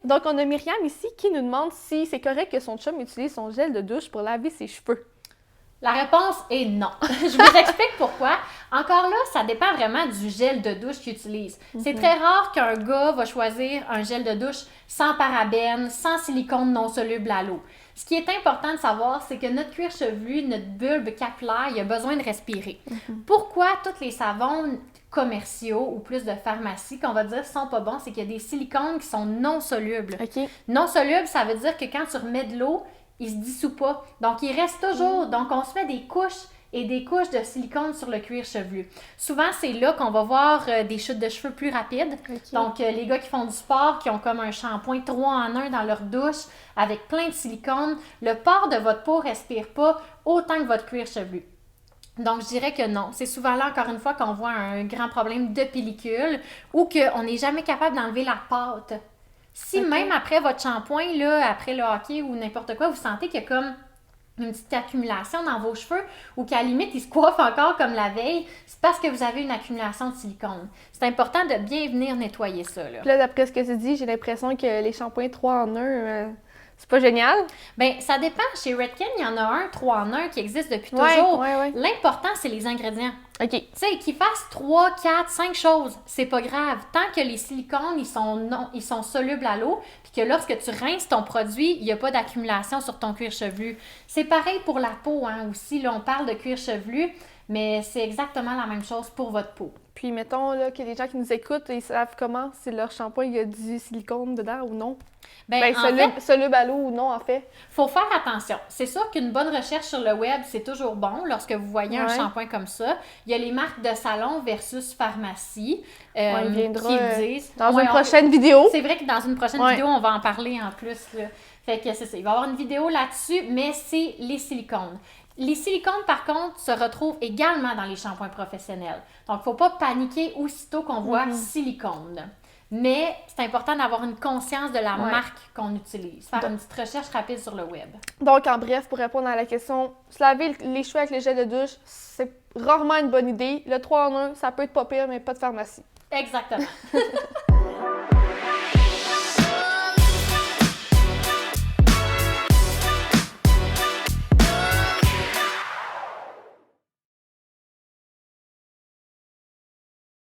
Donc, on a Myriam ici qui nous demande si c'est correct que son chum utilise son gel de douche pour laver ses cheveux. La réponse est non. Je vous explique pourquoi. Encore là, ça dépend vraiment du gel de douche qu'il utilise. C'est très rare qu'un gars va choisir un gel de douche sans parabènes, sans silicone non soluble à l'eau. Ce qui est important de savoir, c'est que notre cuir chevelu, notre bulbe capillaire, il a besoin de respirer. Pourquoi tous les savons commerciaux ou plus de pharmacie qu'on va dire sont pas bons, c'est qu'il y a des silicones qui sont non solubles. OK. Non soluble, ça veut dire que quand tu remets de l'eau, il se dissout pas. Donc, il reste toujours. Donc, on se met des couches et des couches de silicone sur le cuir chevelu. Souvent, c'est là qu'on va voir des chutes de cheveux plus rapides. OK. Donc, les gars qui font du sport, qui ont comme un shampoing 3 en 1 dans leur douche avec plein de silicone, le port de votre peau respire pas autant que votre cuir chevelu. Donc, je dirais que non. C'est souvent là, encore une fois, qu'on voit un grand problème de pellicule ou qu'on n'est jamais capable d'enlever la pâte. Si même après votre shampoing, là, après le hockey ou n'importe quoi, vous sentez qu'il y a comme une petite accumulation dans vos cheveux ou qu'à la limite, ils se coiffent encore comme la veille, c'est parce que vous avez une accumulation de silicone. C'est important de bien venir nettoyer ça, là. Puis là, d'après ce que tu dis, j'ai l'impression que les shampoings 3 en 1, c'est pas génial. Bien, ça dépend. Chez Redken, il y en a un 3 en 1 qui existe depuis toujours. Ouais. L'important, c'est les ingrédients. OK. Tu sais, qu'ils fassent 3, 4, 5 choses, c'est pas grave. Tant que les silicones, ils sont solubles à l'eau, puis que lorsque tu rinces ton produit, il n'y a pas d'accumulation sur ton cuir chevelu. C'est pareil pour la peau, hein, aussi. Là, on parle de cuir chevelu, mais c'est exactement la même chose pour votre peau. Puis, mettons là, que les gens qui nous écoutent, ils savent comment, si leur shampoing, il y a du silicone dedans ou non. Ben, soluble à l'eau ou non, en fait. Faut faire attention. C'est sûr qu'une bonne recherche sur le web, c'est toujours bon lorsque vous voyez un shampoing comme ça. Il y a les marques de salon versus pharmacie Il viendra qui disent... dans une prochaine vidéo. C'est vrai que dans une prochaine vidéo, on va en parler en plus. Là. Fait que c'est ça. Il va y avoir une vidéo là-dessus, mais c'est les silicones. Les silicones, par contre, se retrouvent également dans les shampoings professionnels. Donc, il ne faut pas paniquer aussitôt qu'on voit silicone. Mais c'est important d'avoir une conscience de la marque qu'on utilise. Faire une petite recherche rapide sur le web. Donc, en bref, pour répondre à la question, se laver les cheveux avec les gels de douche, c'est rarement une bonne idée. Le 3 en 1, ça peut être pas pire, mais pas de pharmacie. Exactement.